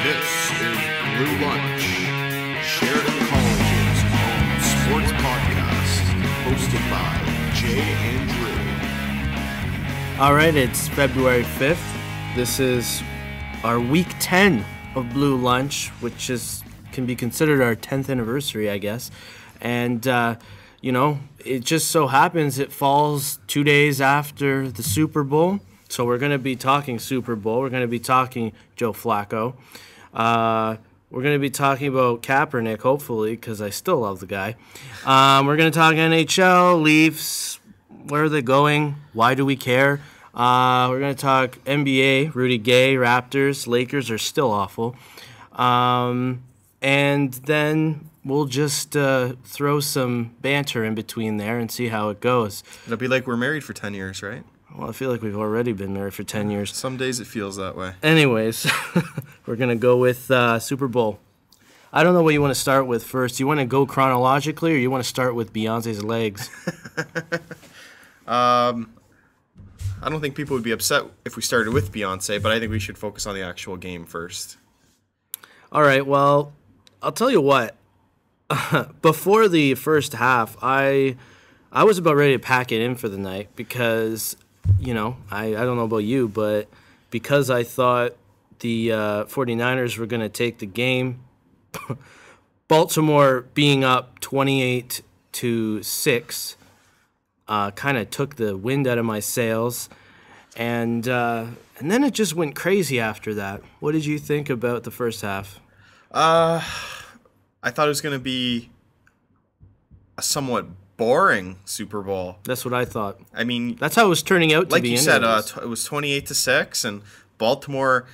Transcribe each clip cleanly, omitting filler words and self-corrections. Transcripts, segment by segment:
This is BluLunch, Sheridan College's own sports podcast, hosted by Jay and Drew. All right, it's February 5th. This is our week 10 of BluLunch, which can be considered our 10th anniversary, I guess. And, it just so happens it falls 2 days after the Super Bowl. So we're going to be talking Super Bowl. We're going to be talking Joe Flacco. We're going to be talking about Kaepernick, hopefully, because I still love the guy. We're going to talk NHL, Leafs, where are they going? Why do we care? We're going to talk NBA, Rudy Gay, Raptors, Lakers are still awful. And then we'll just throw some banter in between there and see how it goes. It'll be like we're married for 10 years, right? Well, I feel like we've already been married for 10 years. Some days it feels that way. Anyways, we're going to go with Super Bowl. I don't know what you want to start with first. You want to go chronologically, or you want to start with Beyonce's legs? I don't think people would be upset if we started with Beyonce, but I think we should focus on the actual game first. All right, well, I'll tell you what. Before the first half, I was about ready to pack it in for the night because, I don't know about you, but because I thought the 49ers were going to take the game, Baltimore being up 28-6 kind of took the wind out of my sails, and then it just went crazy after that. What did you think about the first half? I thought it was going to be a somewhat boring Super Bowl. That's what I thought. I mean, that's how it was turning out to like be. Like you said, it was 28-6, and Baltimore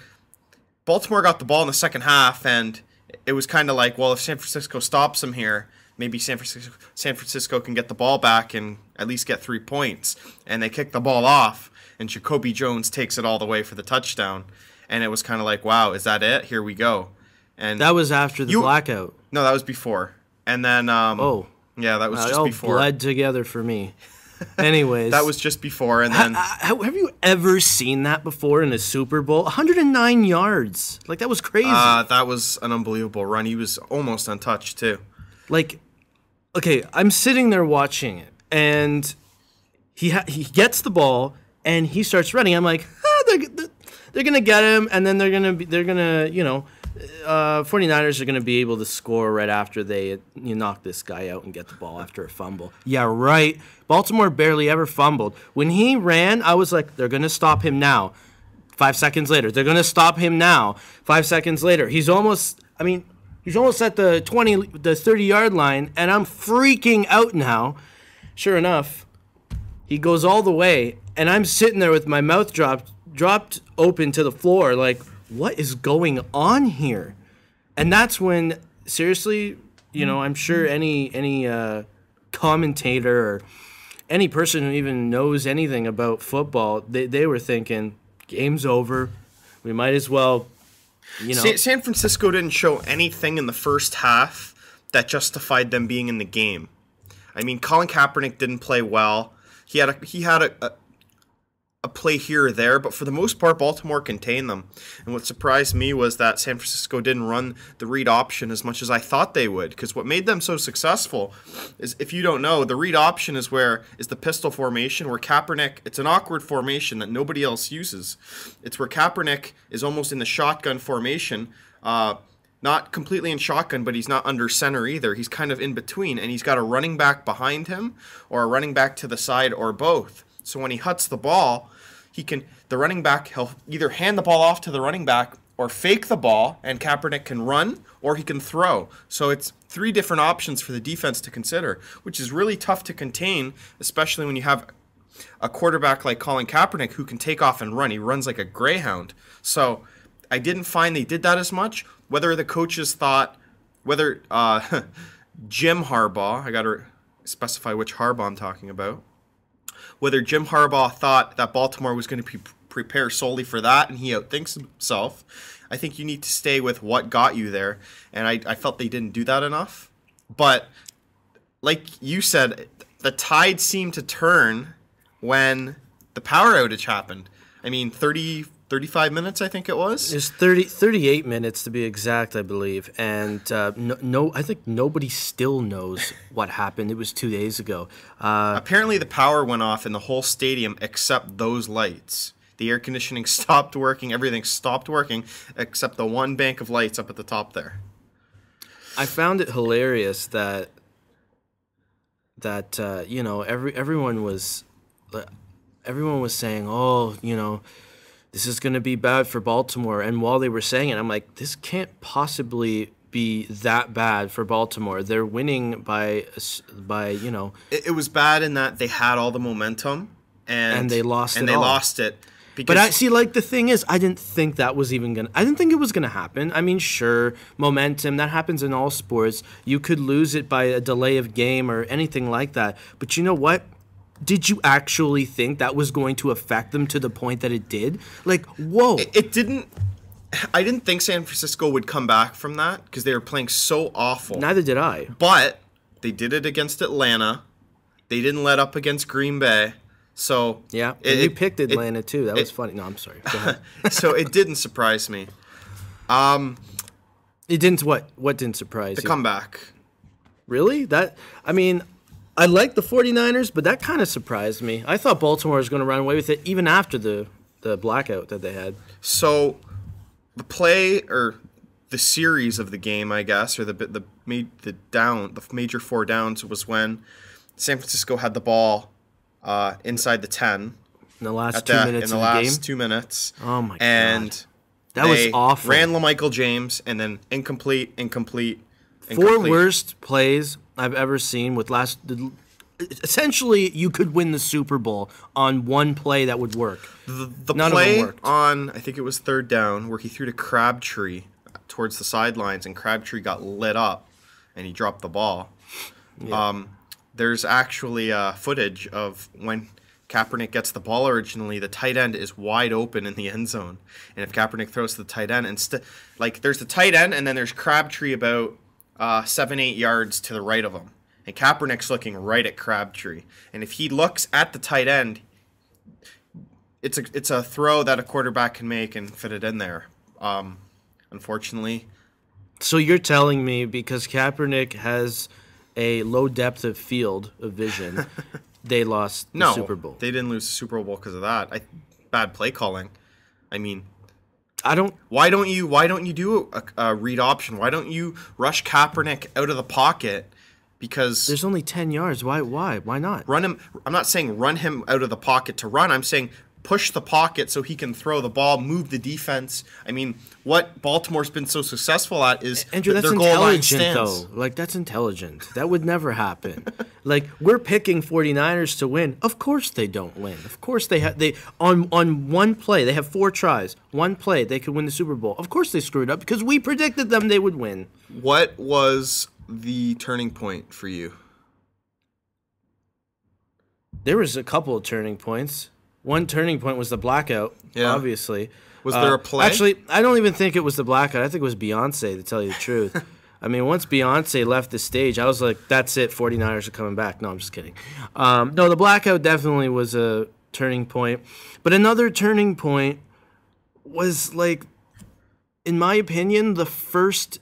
got the ball in the second half, and it was kind of like, well, if San Francisco stops them here, maybe San Francisco can get the ball back and at least get 3 points. And they kick the ball off, and Jacoby Jones takes it all the way for the touchdown. And it was kind of like, wow, is that it? Here we go. And that was after the blackout. No, that was before. And then yeah, that was just all before. Bled together for me. Anyways, that was just before, and then have you ever seen that before in a Super Bowl? 109 yards, like that was crazy. That was an unbelievable run. He was almost untouched too. Like, okay, I'm sitting there watching it, and he gets the ball and he starts running. I'm like, they're gonna get him, and then they're gonna 49ers are going to be able to score right after you knock this guy out and get the ball after a fumble. Yeah, right. Baltimore barely ever fumbled. When he ran, I was like, they're going to stop him now. 5 seconds later, they're going to stop him now. 5 seconds later, he's almost at the 30-yard line, and I'm freaking out now. Sure enough, he goes all the way, and I'm sitting there with my mouth dropped open to the floor, like, what is going on here? And that's when, seriously, I'm sure any commentator or any person who even knows anything about football, they were thinking, game's over. We might as well, San Francisco didn't show anything in the first half that justified them being in the game. I mean, Colin Kaepernick didn't play well. He had a play here or there, but for the most part, Baltimore contained them. And what surprised me was that San Francisco didn't run the read option as much as I thought they would, because what made them so successful is, if you don't know, the read option is the pistol formation, where Kaepernick, it's an awkward formation that nobody else uses. It's where Kaepernick is almost in the shotgun formation, not completely in shotgun, but he's not under center either. He's kind of in between, and he's got a running back behind him or a running back to the side or both. So when he huts the ball, the running back, he'll either hand the ball off to the running back or fake the ball, and Kaepernick can run, or he can throw. So it's 3 different options for the defense to consider, which is really tough to contain, especially when you have a quarterback like Colin Kaepernick who can take off and run. He runs like a greyhound. So I didn't find they did that as much. Whether the coaches thought, Jim Harbaugh, I got to specify which Harbaugh I'm talking about, whether Jim Harbaugh thought that Baltimore was going to prepare solely for that and he outthinks himself, I think you need to stay with what got you there. And I felt they didn't do that enough. But like you said, the tide seemed to turn when the power outage happened. I mean, 30 35 minutes, I think it was. It's 38 minutes to be exact, I believe. And I think nobody still knows what happened. It was 2 days ago. Apparently the power went off in the whole stadium except those lights. The air conditioning stopped working. Everything stopped working except the one bank of lights up at the top there. I found it hilarious that everyone was saying, oh, this is going to be bad for Baltimore. And while they were saying it, I'm like, this can't possibly be that bad for Baltimore. They're winning by. It was bad in that they had all the momentum and they lost it. But I see, the thing is, I didn't think that was I didn't think it was gonna happen. I mean, sure, momentum, that happens in all sports. You could lose it by a delay of game or anything like that. But you know what? Did you actually think that was going to affect them to the point that it did? Whoa! It didn't. I didn't think San Francisco would come back from that because they were playing so awful. Neither did I. But they did it against Atlanta. They didn't let up against Green Bay. So yeah, you picked Atlanta too. That was funny. No, I'm sorry. Go ahead. So it didn't surprise me. It didn't what? What didn't surprise you? The comeback. Really? I like the 49ers, but that kind of surprised me. I thought Baltimore was going to run away with it even after the blackout that they had. So the play or the series of the game, I guess, or the major four downs was when San Francisco had the ball inside the 10 in the last 2 minutes of the game. 2 minutes. Oh my god! And that was awful. Ran LaMichael James and then incomplete. Four worst plays I've ever seen with essentially, you could win the Super Bowl on one play that would work. The None play of them worked. On, I think it was third down, where he threw to Crabtree towards the sidelines, and Crabtree got lit up, and he dropped the ball. Yeah. There's actually footage of when Kaepernick gets the ball originally, the tight end is wide open in the end zone. And if Kaepernick throws to the tight end, there's the tight end, and then there's Crabtree about 7-8 yards to the right of him. And Kaepernick's looking right at Crabtree. And if he looks at the tight end, it's a throw that a quarterback can make and fit it in there. Unfortunately. So you're telling me because Kaepernick has a low depth of field of vision, they lost the Super Bowl? No, they didn't lose the Super Bowl because of that. Bad play calling. I mean, Why don't you do a read option? Why don't you rush Kaepernick out of the pocket? Because there's only 10 yards. Why not? Run him. I'm not saying run him out of the pocket to run. I'm saying push the pocket so he can throw the ball, move the defense. I mean, what Baltimore's been so successful at is Andrew, that's their goal line intelligent, stands. though. That's intelligent. That would never happen. We're picking 49ers to win. Of course they don't win. Of course on one play, they have 4 tries. One play, they could win the Super Bowl. Of course they screwed up because we predicted them they would win. What was the turning point for you? There was a couple of turning points. One turning point was the blackout, obviously. Was there a play? Actually, I don't even think it was the blackout. I think it was Beyonce, to tell you the truth. I mean, once Beyonce left the stage, I was like, that's it, 49ers are coming back. No, I'm just kidding. No, the blackout definitely was a turning point. But another turning point was, in my opinion, the first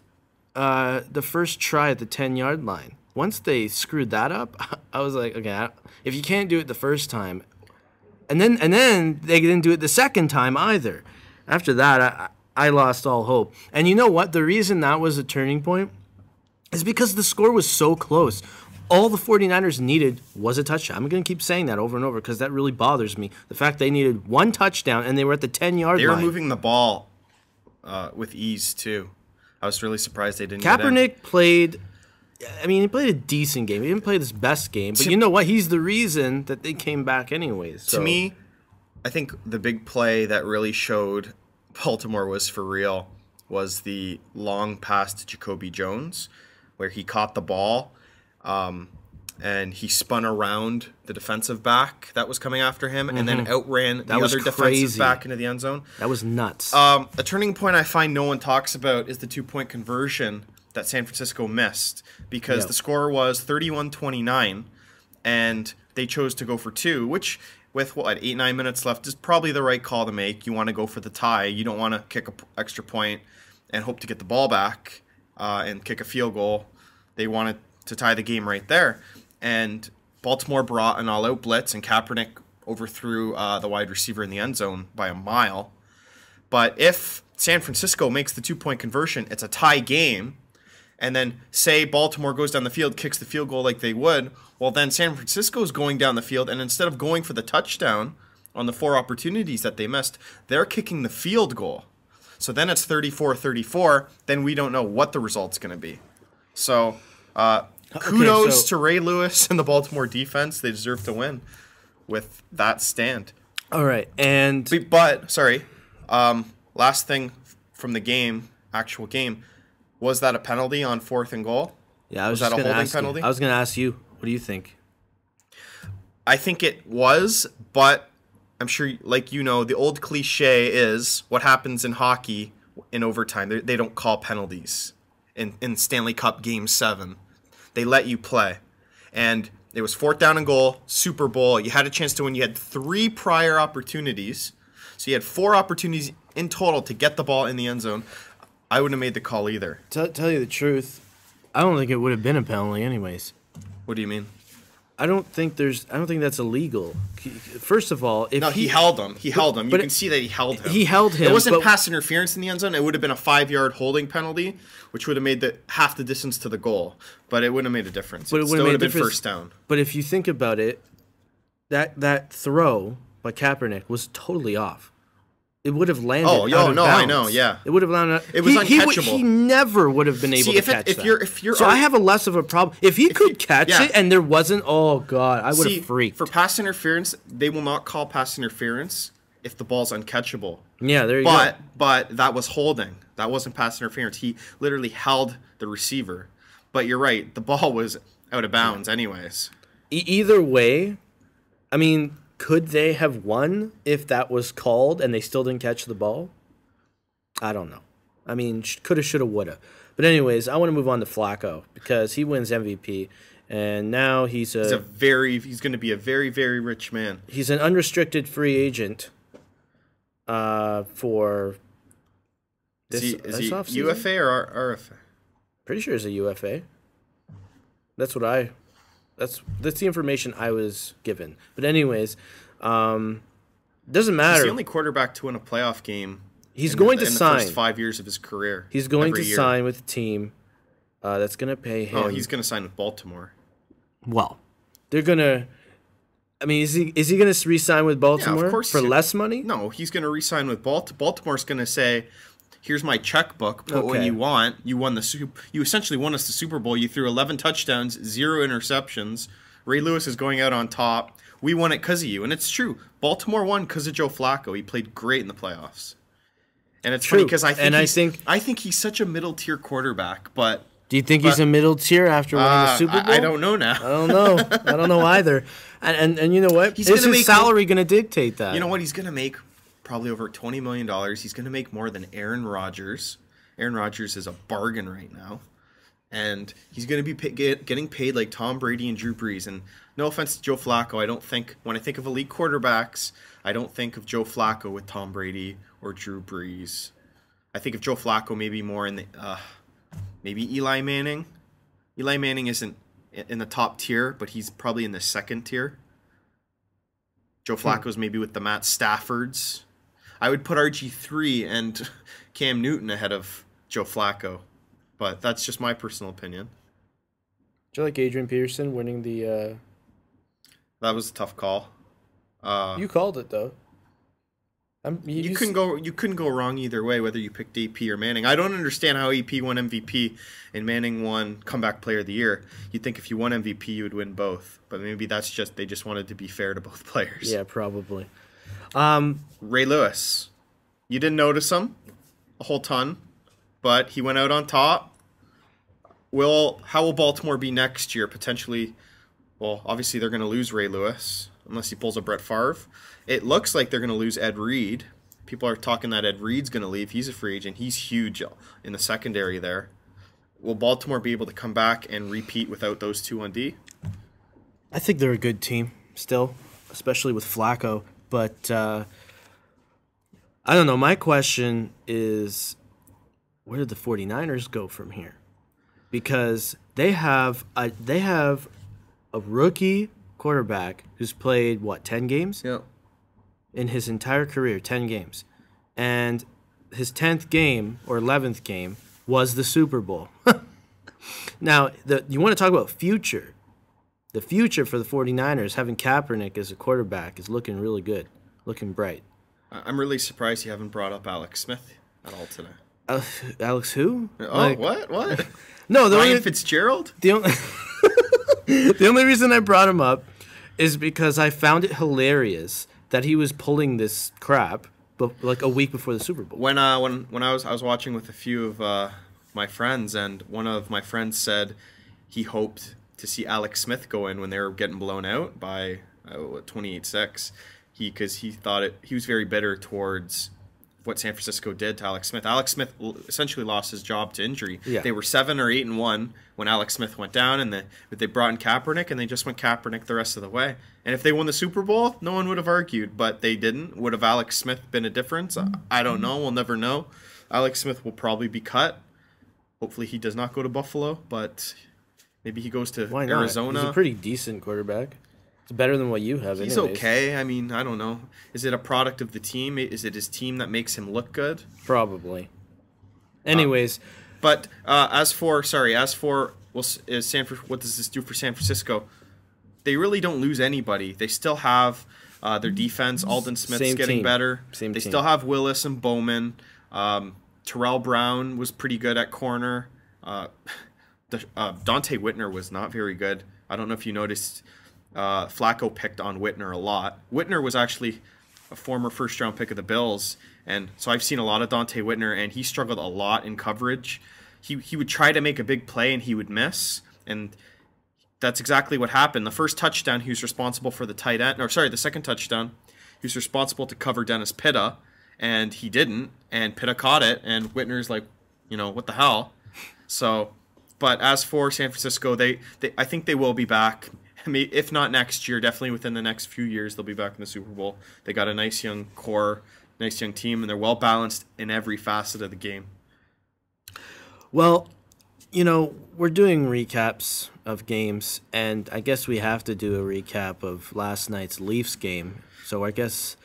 try at the 10-yard line. Once they screwed that up, I was like, okay, if you can't do it the first time, and then they didn't do it the second time either. After that, I lost all hope. And you know what? The reason that was a turning point is because the score was so close. All the 49ers needed was a touchdown. I'm going to keep saying that over and over because that really bothers me. The fact they needed one touchdown and they were at the 10-yard line. They were moving the ball with ease, too. I was really surprised they didn't get in. Kaepernick played... I mean, he played a decent game. He didn't play his best game. But you know what? He's the reason that they came back anyways. So. To me, I think the big play that really showed Baltimore was for real was the long pass to Jacoby Jones, where he caught the ball and he spun around the defensive back that was coming after him and then outran the other defensive back into the end zone. That was nuts. A turning point I find no one talks about is the 2-point conversion that San Francisco missed because the score was 31-29 and they chose to go for 2, which with 8-9 minutes left is probably the right call to make. You want to go for the tie. You don't want to kick an extra point and hope to get the ball back and kick a field goal. They wanted to tie the game right there. And Baltimore brought an all-out blitz, and Kaepernick overthrew the wide receiver in the end zone by a mile. But if San Francisco makes the 2-point conversion, it's a tie game. And then say Baltimore goes down the field, kicks the field goal like they would, well, then San Francisco's going down the field, and instead of going for the touchdown on the 4 opportunities that they missed, they're kicking the field goal. So then it's 34-34. Then we don't know what the result's going to be. So kudos to Ray Lewis and the Baltimore defense. They deserve to win with that stand. All right, and last thing from the game, actual game, was that a penalty on 4th and goal? Yeah, was that a holding penalty? I was going to ask you, what do you think? I think it was, but I'm sure, like you know, the old cliche is what happens in hockey in overtime. They don't call penalties in Stanley Cup Game 7. They let you play. And it was 4th down and goal, Super Bowl. You had a chance to win. You had 3 prior opportunities. So you had 4 opportunities in total to get the ball in the end zone. I wouldn't have made the call either. Tell you the truth, I don't think it would have been a penalty anyways. What do you mean? I don't think that's illegal. First of all, if he held him. He held him. You can see that he held him. He held him. It wasn't pass interference in the end zone. It would have been a 5-yard holding penalty, which would have made half the distance to the goal. But it wouldn't have made a difference. But it still would have been first down. But if you think about it, that throw by Kaepernick was totally off. It would have landed. Out of bounds. I know, yeah. It would have landed. It was uncatchable. He never would have been able to catch that. So I have a less of a problem. If he could catch it and there wasn't, oh God, I would have freaked. For pass interference, they will not call pass interference if the ball's uncatchable. Yeah, there you go. But that was holding. That wasn't pass interference. He literally held the receiver. But you're right. The ball was out of bounds anyways. Either way, I mean, could they have won if that was called and they still didn't catch the ball? I don't know. I mean, coulda, shoulda, woulda. But anyways, I want to move on to Flacco because he wins MVP, and now he's going to be a very, very rich man. He's an unrestricted free agent for this. Is he UFA or RFA? Pretty sure it's a UFA. That's the information I was given. But anyways, doesn't matter. He's the only quarterback to win a playoff game. He's going to sign. In the first 5 years of his career. He's going to sign with a team that's going to pay him. Oh, he's going to sign with Baltimore. Well, they're going to. I mean, is he going to re-sign with Baltimore of course for less money? No, he's going to re-sign with Baltimore. Baltimore's going to say, here's my checkbook. Put what you want. You essentially won us the Super Bowl. You threw 11 touchdowns, 0 interceptions. Ray Lewis is going out on top. We won it because of you. And it's true. Baltimore won because of Joe Flacco. He played great in the playoffs. And it's funny because I think he's such a middle-tier quarterback. But do you think he's a middle tier after winning the Super Bowl? I don't know now. I don't know. I don't know either. And you know what? Is his salary going to dictate that? You know what? He's going to make probably over $20 million. He's going to make more than Aaron Rodgers. Aaron Rodgers is a bargain right now. And he's going to be getting paid like Tom Brady and Drew Brees. And no offense to Joe Flacco, when I think of elite quarterbacks, I don't think of Joe Flacco with Tom Brady or Drew Brees. I think of Joe Flacco maybe more in the maybe Eli Manning. Eli Manning isn't in the top tier, but he's probably in the second tier. Joe Flacco's maybe with the Matt Staffords. I would put RG3 and Cam Newton ahead of Joe Flacco. But that's just my personal opinion. Do you like Adrian Peterson winning the... That was a tough call. You called it, though. You couldn't go wrong either way, whether you picked AP or Manning. I don't understand how AP won MVP and Manning won Comeback Player of the Year. You'd think if you won MVP, you would win both. But maybe they just wanted to be fair to both players. Yeah, probably. Ray Lewis. You didn't notice him a whole ton, but he went out on top. How will Baltimore be next year? Potentially, well, obviously they're going to lose Ray Lewis unless he pulls a Brett Favre. It looks like they're going to lose Ed Reed. People are talking that Ed Reed's going to leave. He's a free agent. He's huge in the secondary there. Will Baltimore be able to come back and repeat without those two on D? I think they're a good team still. especially with Flacco. But I don't know. My question is, where did the 49ers go from here? Because they have a rookie quarterback who's played, 10 games? Yeah. In his entire career, 10 games. And his 10th game or 11th game was the Super Bowl. Now, you want to talk about future. The future for the 49ers, having Kaepernick as a quarterback, is looking really good, looking bright. I'm really surprised you haven't brought up Alex Smith at all today. Alex who? Oh, what? No, Ryan Fitzgerald? The only reason I brought him up is because I found it hilarious that he was pulling this crap like a week before the Super Bowl. When I was watching with a few of my friends, and one of my friends said he hoped to see Alex Smith go in when they were getting blown out by 28-6. Because he thought he was very bitter towards what San Francisco did to Alex Smith. Alex Smith essentially lost his job to injury. Yeah. They were 7 or 8-1 when Alex Smith went down, and they brought in Kaepernick, and they just went Kaepernick the rest of the way. And if they won the Super Bowl, no one would have argued, but they didn't. Would have Alex Smith been a difference? I don't know. We'll never know. Alex Smith will probably be cut. Hopefully he does not go to Buffalo, but maybe he goes to Why not? Arizona. He's a pretty decent quarterback. It's better than what you have. He's okay. I mean, I don't know. Is it a product of the team? Is it his team that makes him look good? Probably. Anyways, but as for what does this do for San Francisco? They really don't lose anybody. They still have their defense. Alden Smith's getting better. They still have Willis and Bowman. Terrell Brown was pretty good at corner. Dante Whitner was not very good. I don't know if you noticed. Flacco picked on Whitner a lot. Whitner was actually a former first-round pick of the Bills, and so I've seen a lot of Dante Whitner, and he struggled a lot in coverage. He would try to make a big play, and he would miss, and that's exactly what happened. The first touchdown, he was responsible for the tight end. The second touchdown, he was responsible to cover Dennis Pitta, and he didn't, and Pitta caught it, and Whitner's like, what the hell? So, but as for San Francisco, I think they will be back. I mean, if not next year, definitely within the next few years, they'll be back in the Super Bowl. They got a nice young core, nice young team, and they're well balanced in every facet of the game. Well, we're doing recaps of games, and I guess we have to do a recap of last night's Leafs game. So I guess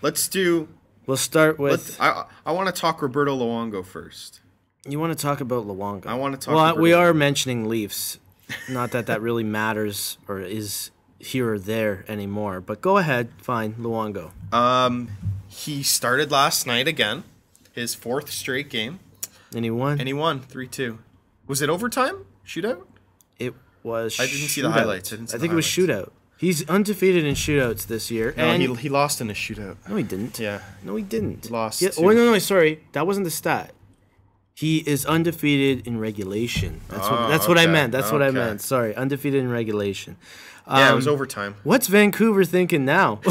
we'll start with. I want to talk Roberto Luongo first. You want to talk about Luongo? I want to talk. Well, we are mentioning Leafs. Not that really matters or is here or there anymore. But go ahead. Fine. Luongo. He started last night again. His 4th straight game. And he won? 3-2. Was it overtime? Shootout? It was. I didn't see the highlights. I think it was shootout. He's undefeated in shootouts this year. No, and he lost in a shootout. No, he didn't. Yeah. No, he didn't. He lost. No, sorry. That wasn't the stat. He is undefeated in regulation. That's what I meant. That's what I meant. Sorry, undefeated in regulation. Yeah, it was overtime. What's Vancouver thinking now?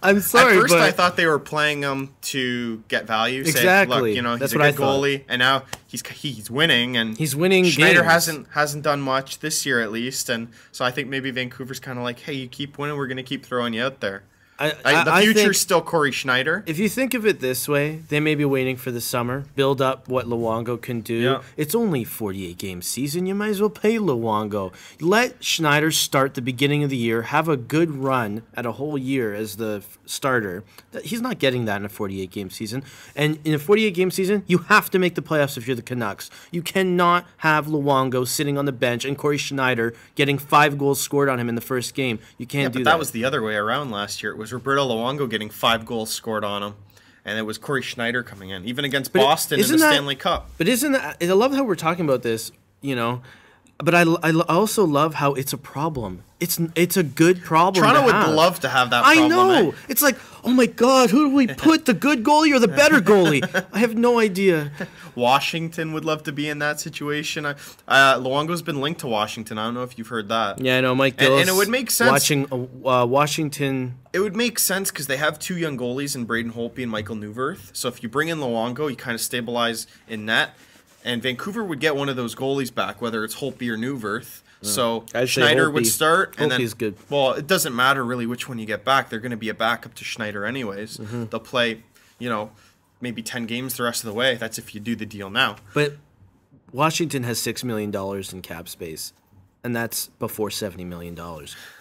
I'm sorry, at first but I thought they were playing him to get value. Exactly. Say, look, that's he's a good goalie, and now he's winning, and he's winning. Schneider games. hasn't done much this year, at least, and so I think maybe Vancouver's kind of like, hey, you keep winning, we're gonna keep throwing you out there. The future's still Corey Schneider. If you think of it this way, they may be waiting for the summer, build up what Luongo can do. Yeah. It's only 48-game season. You might as well pay Luongo. Let Schneider start the beginning of the year, have a good run at a whole year as the starter. He's not getting that in a 48-game season. And in a 48-game season, you have to make the playoffs if you're the Canucks. You cannot have Luongo sitting on the bench and Corey Schneider getting 5 goals scored on him in the first game. You can't do that. But that was the other way around last year. It was Roberto Luongo getting 5 goals scored on him, and it was Corey Schneider coming in, even against Boston in the Stanley Cup. But I love how we're talking about this, but I also love how it's a problem. It's a good problem. Toronto would love to have that problem. I know. It's like, oh my God, who do we put, the good goalie or the better goalie? I have no idea. Washington would love to be in that situation. Luongo's been linked to Washington. I don't know if you've heard that. Yeah, I know, Mike Gillis. And it would make sense. Watching Washington. It would make sense because they have 2 young goalies in Braden Holtby and Michael Neuwirth. So if you bring in Luongo, you kind of stabilize in net. And Vancouver would get one of those goalies back, whether it's Holtby or Neuwirth. So I'd say Schneider would Holtby- start, and then Holtby's good. well, it doesn't matter really which one you get back. They're going to be a backup to Schneider anyways. They'll play, maybe 10 games the rest of the way. That's if you do the deal now. But Washington has $6 million in cap space, and that's before $70 million.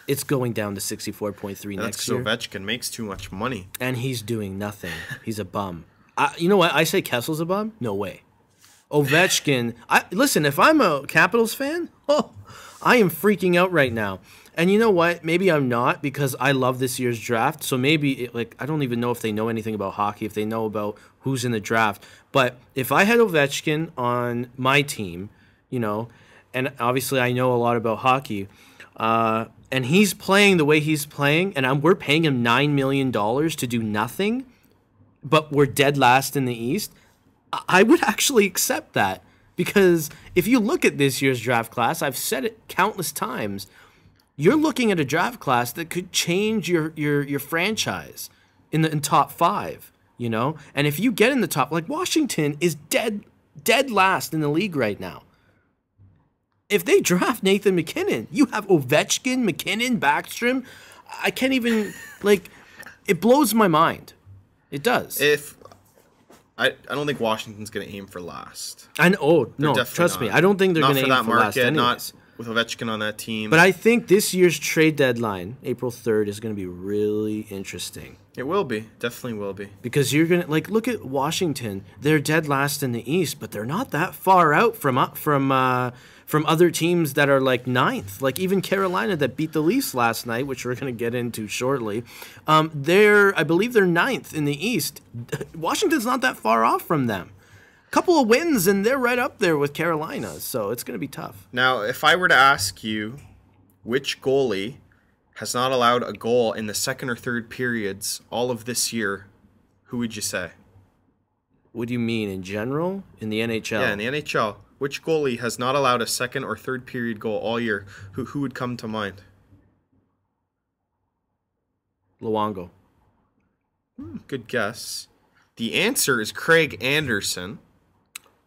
It's going down to 64.3 That's next year. Ovechkin makes too much money. And he's doing nothing. He's a bum. You know what? I say Kessel's a bum? No way. Ovechkin. Listen, if I'm a Capitals fan, I am freaking out right now. And you know what? Maybe I'm not because I love this year's draft. So maybe, I don't even know if they know anything about hockey, if they know about who's in the draft. But if I had Ovechkin on my team, and obviously I know a lot about hockey, and he's playing the way he's playing, and we're paying him $9 million to do nothing, but we're dead last in the East, I would actually accept that. Because if you look at this year's draft class, I've said it countless times, you're looking at a draft class that could change your franchise in top 5, And if you get in the top, like Washington is dead last in the league right now. If they draft Nathan McKinnon, you have Ovechkin, McKinnon, Backstrom. I can't even, it blows my mind. It does. I don't think Washington's going to aim for last. No, trust me. I don't think they're going to aim for last anyways. Not with Ovechkin on that team. But I think this year's trade deadline, April 3rd, is going to be really interesting. It will be. Definitely will be. Because you're going to, look at Washington. They're dead last in the East, but they're not that far out from other teams that are ninth. Like even Carolina that beat the Leafs last night, which we're going to get into shortly. I believe they're ninth in the East. Washington's not that far off from them. Couple of wins and they're right up there with Carolina, so it's going to be tough. Now, if I were to ask you which goalie has not allowed a goal in the second or third periods all of this year, who would you say? What do you mean, in general? In the NHL? Yeah, in the NHL. Which goalie has not allowed a second or third period goal all year? Who would come to mind? Luongo. Good guess. The answer is Craig Anderson.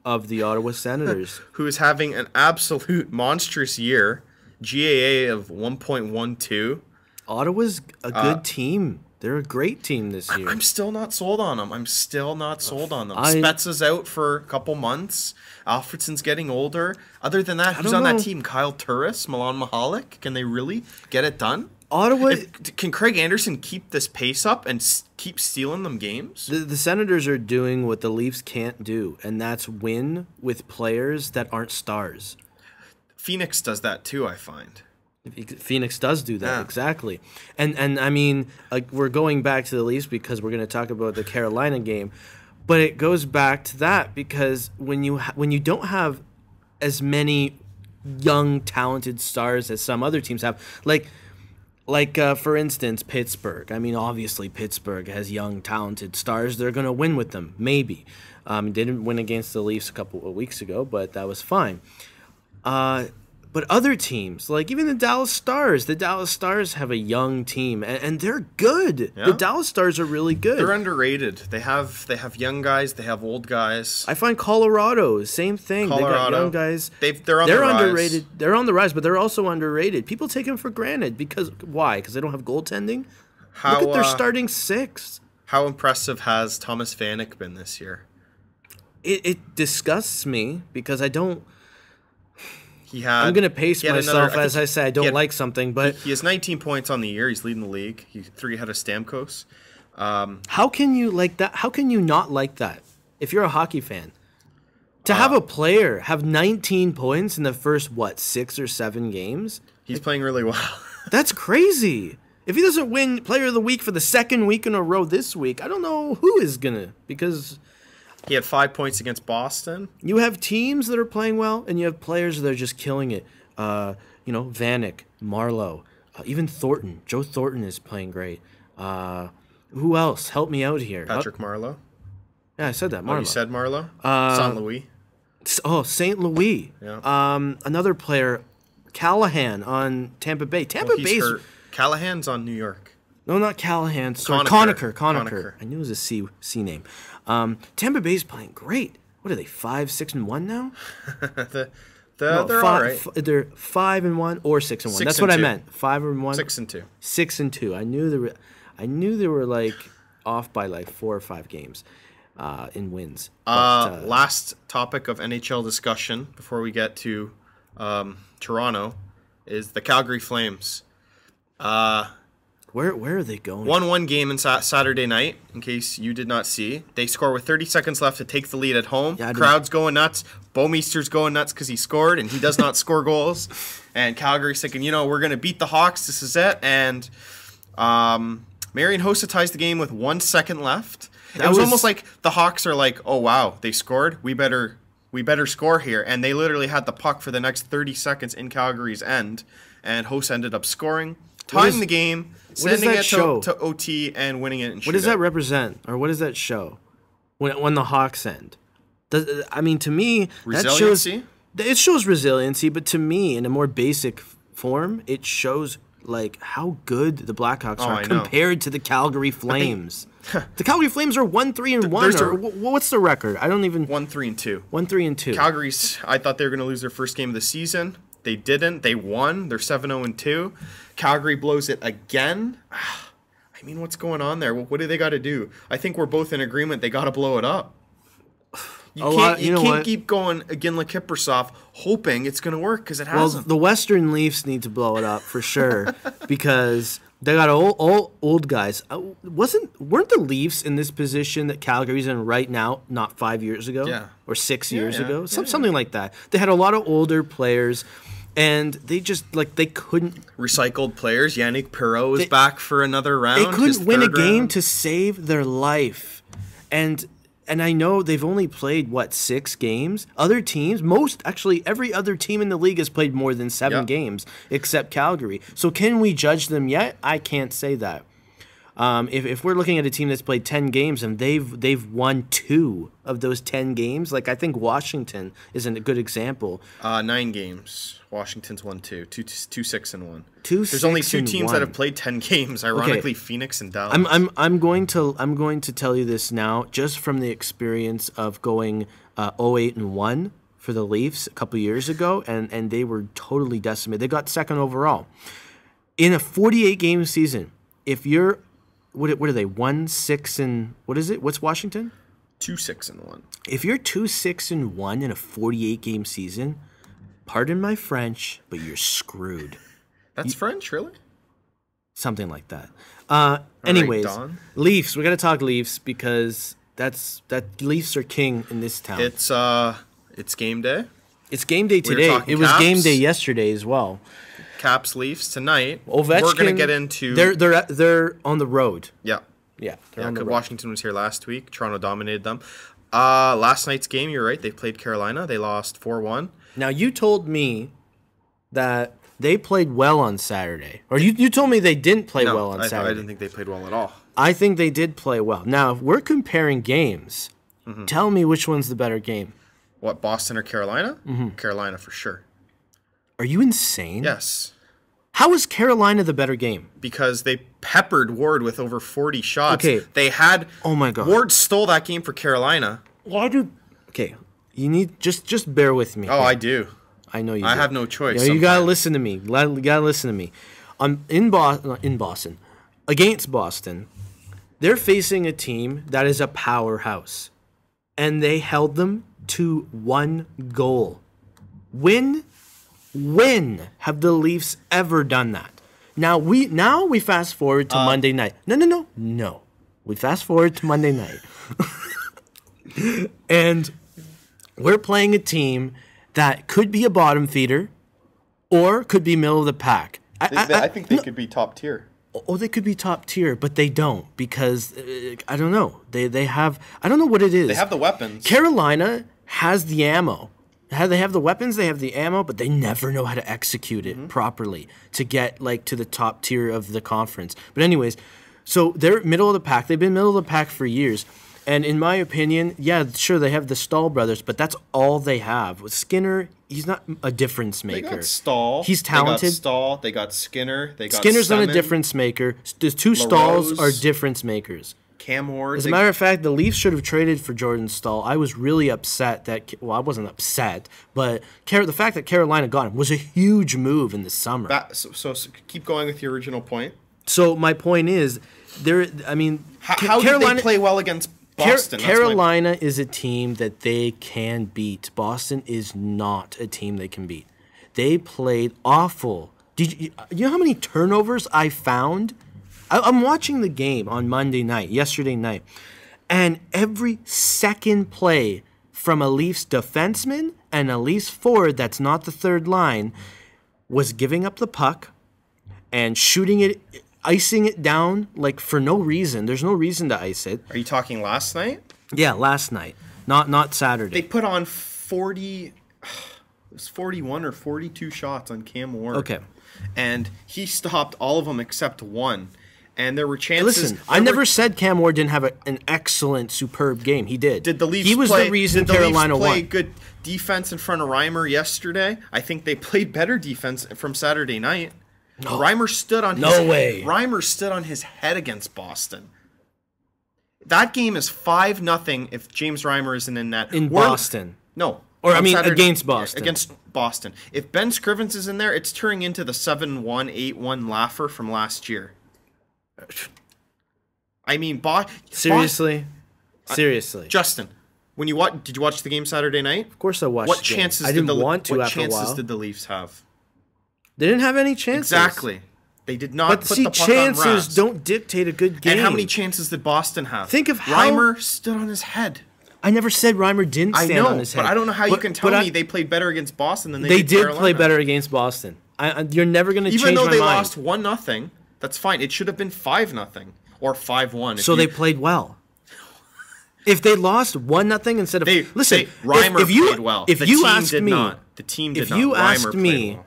Of the Ottawa Senators. Who is having an absolute monstrous year. GAA of 1.12. Ottawa's a good team. They're a great team this year. I'm still not sold on them. Spezza's out for a couple months. Alfredson's getting older. Other than that, who's on that team? Kyle Turris, Milan Mahalik. Can they really get it done? Ottawa. Can Craig Anderson keep this pace up and keep stealing them games? The Senators are doing what the Leafs can't do, and that's win with players that aren't stars. Phoenix does that too, I find. Phoenix does do that, exactly. And I mean, we're going back to the Leafs because we're going to talk about the Carolina game, but it goes back to that because when you don't have as many young, talented stars as some other teams have, for instance, Pittsburgh. I mean, obviously Pittsburgh has young, talented stars. They're going to win with them, maybe. They didn't win against the Leafs a couple of weeks ago, but that was fine. But other teams, like even the Dallas Stars have a young team, and they're good. Yeah. The Dallas Stars are really good. They're underrated. They have young guys. They have old guys. I find Colorado, same thing. They got young guys. They're underrated. They're on the rise, but they're also underrated. People take them for granted. Why? Because they don't have goaltending? Look at their starting 6. How impressive has Thomas Vanek been this year? It disgusts me because I don't... I'm going to pace myself as I say I don't like something, but... He has 19 points on the year. He's leading the league. He's 3 ahead of Stamkos. How can you like that? How can you not like that if you're a hockey fan? To have a player have 19 points in the first, 6 or 7 games? He's playing really well. That's crazy. If he doesn't win Player of the Week for the second week in a row this week, I don't know who is going to, because... He had 5 points against Boston. You have teams that are playing well, and you have players that are just killing it. Vanek, Marlowe, even Thornton. Joe Thornton is playing great. Who else? Help me out here. Patrick Marleau. Yeah, I said that. Marleau. Oh, you said Marleau? St. Louis. Oh, St. Louis. Yeah. Another player, Callahan on Tampa Bay. Tampa Bay's hurt. Callahan's on New York. No, not Callahan. Sorry, Conacher. I knew it was a C name. Tampa Bay's playing great. What are they, 5-6-1 now? They're all right. They're 5-1 or 6-1. That's what I meant. 5-1. 6-2. 6-2. I knew they were like off by like 4 or 5 games in wins. But, last topic of NHL discussion before we get to Toronto is the Calgary Flames. Where are they going? 1-1 game in Saturday night, in case you did not see. They score with 30 seconds left to take the lead at home. Yeah, crowd's going nuts. Bouwmeester's going nuts because he scored, and he does not score goals. And Calgary's thinking, we're going to beat the Hawks. This is it. And Marian Hossa ties the game with 1 second left. It was almost like the Hawks are like, oh, wow, they scored. We better score here. And they literally had the puck for the next 30 seconds in Calgary's end. And Hossa ended up scoring, tying the game, sending it to OT, and winning it in shootout. What does that represent, or what does that show when the Hawks end? To me, resiliency? It shows resiliency, but to me, in a more basic form, it shows like how good the Blackhawks are compared to the Calgary Flames. The Calgary Flames are 1-3-1. What's the record? I don't even 1-3-2. 1-3-2. Calgary's. I thought they were going to lose their first game of the season. They didn't. They won. They're 7-0-2. Calgary blows it again. What's going on there? What do they got to do? I think we're both in agreement. They got to blow it up. You can't keep going again like Kiprusoff hoping it's going to work because it hasn't. Well, the Western Leafs need to blow it up for sure because they got old guys. Weren't the Leafs in this position that Calgary's in right now not 5 years ago? Yeah. Or 6 years ago? Something like that. They had a lot of older players. And they just, they couldn't... Recycled players. Yannick Perreault is back for another round. They couldn't win a game to save their life. And I know they've only played, 6 games? Other teams, every other team in the league has played more than 7 games, except Calgary. So can we judge them yet? I can't say that. If we're looking at a team that's played 10 games and they've won 2 of those 10 games, I think Washington is a good example. 9 games. Washington's won 2, 6-1. There's only 2 teams that have played 10 games. Ironically, Phoenix and Dallas. I'm going to tell you this now, just from the experience of going 0-8-1 for the Leafs a couple years ago, and they were totally decimated. They got second overall in a 48-game season. If you're what are they 1-6 what is it? What's Washington? 2-6-1. If you're 2-6-1 in a 48-game season. Pardon my French, but you're screwed. That's French, really? Something like that. Anyways, right, Leafs. We got to talk Leafs because Leafs are king in this town. It's game day. It's game day today. It was game day yesterday as well. Caps Leafs tonight. Ovechkin, we're gonna get into. They're on the road. Yeah. Yeah. Washington was here last week. Toronto dominated them. Last night's game, you're right. They played Carolina. They lost 4-1. Now, you told me that they played well on Saturday. Or you told me they didn't play well on Saturday. I didn't think they played well at all. I think they did play well. Now, if we're comparing games, tell me which one's the better game. What, Boston or Carolina? Carolina for sure. Are you insane? Yes. How is Carolina the better game? Because they peppered Ward with over 40 shots. Okay. They had... Oh, my God. Ward stole that game for Carolina. Okay. You need just bear with me. Oh, here. I do. I know you. I have no choice. You gotta listen to me. You gotta listen to me. In Boston, against Boston, they're facing a team that is a powerhouse, and they held them to 1 goal. When have the Leafs ever done that? Now we fast forward to Monday night. No. We fast forward to Monday night, and. We're playing a team that could be a bottom feeder or could be middle of the pack. I think they could be top tier. Oh, they could be top tier, but they don't because, I don't know. They have, I don't know what it is. They have the weapons. Carolina has the ammo. They have the weapons, they have the ammo, but they never know how to execute it properly to get to the top tier of the conference. But anyways, so they're middle of the pack. They've been middle of the pack for years. And in my opinion, yeah, sure, they have the Stahl brothers, but that's all they have. With Skinner, he's not a difference maker. They got Stahl. He's talented. They got Stahl. They got Skinner. They got Skinner's Semin. not a difference maker. The 2 Stalls are difference makers. Cam Ward. As a matter of fact, the Leafs should have traded for Jordan Staal. I was really upset that, well, I wasn't upset, but the fact that Carolina got him was a huge move in the summer. So keep going with your original point. So my point is, How did they play well against Boston? Carolina is a team that they can beat. Boston is not a team they can beat. They played awful. You know how many turnovers I found? I'm watching the game on yesterday night, and every second play from a Leafs defenseman and a Leafs forward that's not the third line was giving up the puck and shooting it, icing it down like for no reason. There's no reason to ice it. Are you talking last night? Yeah, last night, not Saturday. They put on 40. It was 41 or 42 shots on Cam Ward. Okay, and he stopped all of them except one. And there were chances. Listen, I never said Cam Ward didn't have an excellent, superb game. He did. Did the Leafs He was the reason Carolina won. Play good defense in front of Reimer yesterday? I think they played better defense from Saturday night. No. Reimer stood on Reimer stood on his head against Boston. That game is 5-0 if James Reimer isn't in net. Boston. No. Against Boston. Against Boston. If Ben Scrivens is in there, it's turning into the 7-1, 8-1 Laffer from last year. I mean, seriously, Justin, did you watch the game Saturday night? Of course I watched. What chances I didn't want to. What after chances a while. did the Leafs have? They didn't have any chances. Exactly. They did not. But put the puck chances on rest. don't dictate a good game. And how many chances did Boston have? Think of how Reimer stood on his head. I never said Reimer didn't stand on his head. But I don't know how you can tell me they played better against Boston than they did did Carolina. play better against Boston. You're never going to change my mind. Even though they lost 1-0, that's fine. It should have been 5-0 or 5-1. So they played well. If they lost 1-0 instead of Reimer played well. If you asked me, the team did not. If you Reimer asked me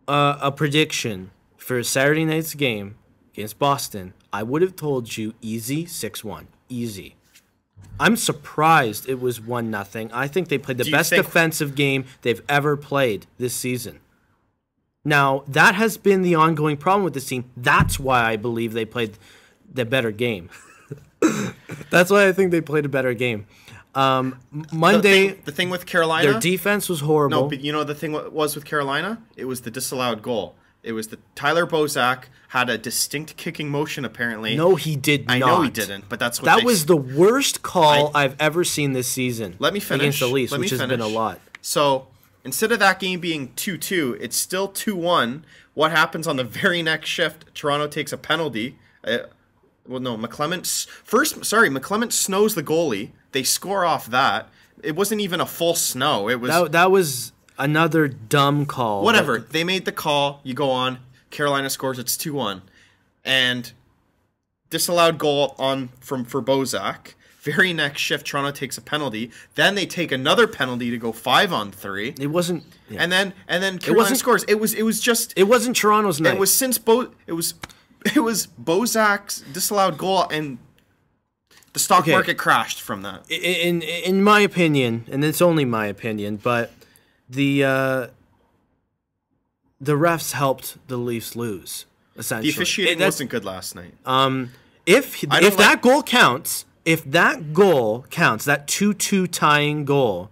a prediction for Saturday night's game against Boston, I would have told you easy 6-1, easy. I'm surprised it was 1-0. I think they played the best defensive game they've ever played this season. Now, that has been the ongoing problem with this team. That's why I believe they played the better game. That's why I think they played a better game. Monday, the thing with Carolina, their defense was horrible. No, but you know the thing was with Carolina? It was the disallowed goal. It was the Tyler Bozak had a distinct kicking motion apparently. No, he did not. I know he didn't, but that's what that was the worst call I've ever seen this season. Let me finish. Against the Leafs, which has been a lot. So, instead of that game being 2-2, it's still 2-1. What happens on the very next shift? Toronto takes a penalty. McClement snows the goalie. They score off that. It wasn't even a full snow. It was that was another dumb call. Whatever. They made the call. You go on. Carolina scores. It's 2-1. And disallowed goal for Bozak. Very next shift, Toronto takes a penalty. Then they take another penalty to go 5-on-3. It wasn't. Yeah. And then Carolina scores. It was just. It wasn't Toronto's night. It was It was Bozak's disallowed goal, and the stock market crashed from that. In my opinion, and it's only my opinion, but the refs helped the Leafs lose. Essentially, the officiating wasn't good last night. If that goal counts, that 2-2 tying goal,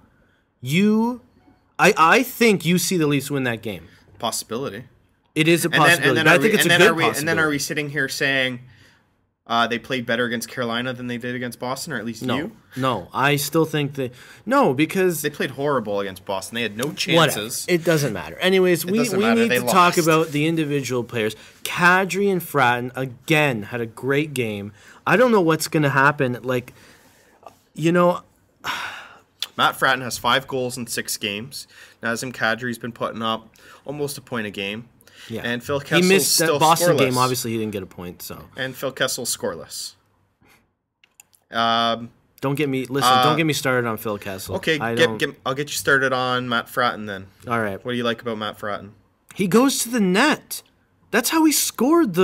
I think you see the Leafs win that game. Possibility. It is a possibility. I think it's a good possibility. And then are we sitting here saying they played better against Carolina than they did against Boston, or at least you? No, I still think because they played horrible against Boston. They had no chances. Whatever. It doesn't matter. Anyways, we need to talk about the individual players. Kadri and Fratton again had a great game. I don't know what's going to happen. Matt Fratton has 5 goals in 6 games. Nazem Kadri's been putting up almost a point a game. Yeah. And Phil Kessel's he missed still that Boston scoreless. game. Obviously, he didn't get a point. So. And Phil Kessel's scoreless. Don't get me started on Phil Kessel. Okay, I'll get you started on Matt Fratton then. All right. What do you like about Matt Fratton? He goes to the net. That's how he scored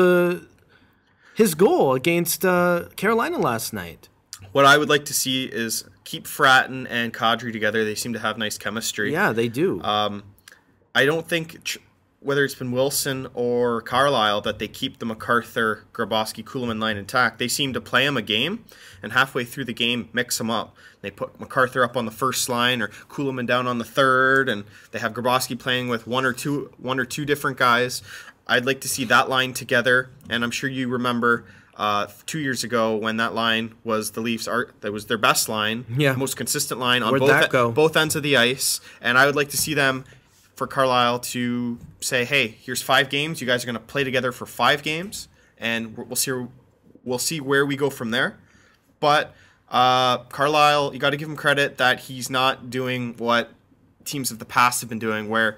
his goal against Carolina last night. What I would like to see is keep Fratton and Kadri together. They seem to have nice chemistry. Yeah, they do. I don't think whether it's been Wilson or Carlisle, that they keep the MacArthur, Grabowski, Kuhlman line intact. They seem to play him a game, and halfway through the game, mix them up. They put MacArthur up on the first line or Kuhlman down on the third, and they have Grabowski playing with one or two different guys. I'd like to see that line together, and I'm sure you remember 2 years ago when that line was the Leafs' that was their best line, most consistent line on both ends of the ice, and I would like to see them, for Carlisle to say, hey, here's 5 games. You guys are going to play together for 5 games, and we'll see where we go from there. But Carlisle, you got to give him credit that he's not doing what teams of the past have been doing, where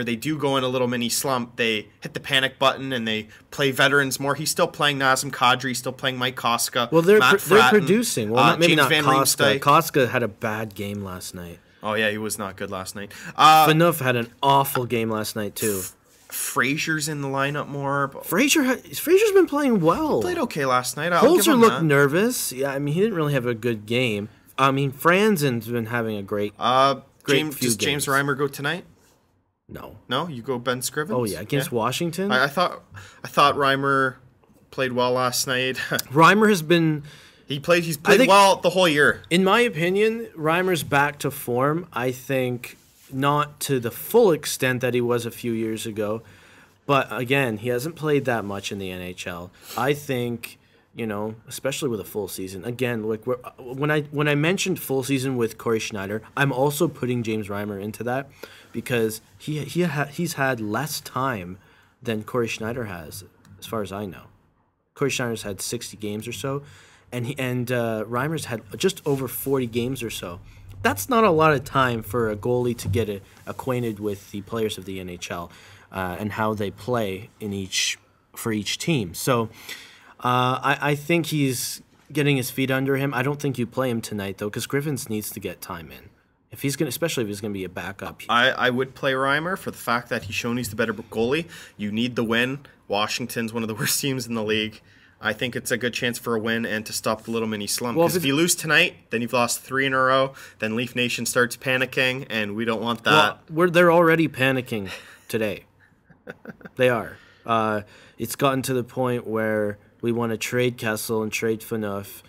they do go in a little mini slump, they hit the panic button and they play veterans more. He's still playing Nazem Kadri, still playing Mike Koska. Well, they're Fratton, producing. Well, maybe James not Van Koska. Riemsdyk. Koska had a bad game last night. Oh, yeah, he was not good last night. Phaneuf had an awful game last night, too. Fraser's in the lineup more. Fraser's been playing well. He played okay last night. Holzer looked nervous. Yeah, I mean, he didn't really have a good game. I mean, Franzen's been having a great few Does games. James Reimer go tonight? No, you go Ben Scrivens. Oh yeah, against Washington. I thought Reimer played well last night. Reimer has been. He's played well the whole year. In my opinion, Reimer's back to form. I think not to the full extent that he was a few years ago, but again, he hasn't played that much in the NHL. I think, especially with a full season. Again, like when I mentioned full season with Corey Schneider, I'm also putting James Reimer into that because he's had less time than Corey Schneider has, as far as I know. Corey Schneider's had 60 games or so, and Reimer's had just over 40 games or so. That's not a lot of time for a goalie to get acquainted with the players of the NHL and how they play for each team. So I think he's getting his feet under him. I don't think you play him tonight though, because Griffins needs to get time in. Especially if he's going to be a backup. I would play Reimer for the fact that he's shown he's the better goalie. You need the win. Washington's one of the worst teams in the league. I think it's a good chance for a win and to stop the little mini slump. Because if you lose tonight, then you've lost 3 in a row. Then Leaf Nation starts panicking, and we don't want that. Well, they're already panicking today. They are. It's gotten to the point where we want to trade Kessel and trade Phaneuf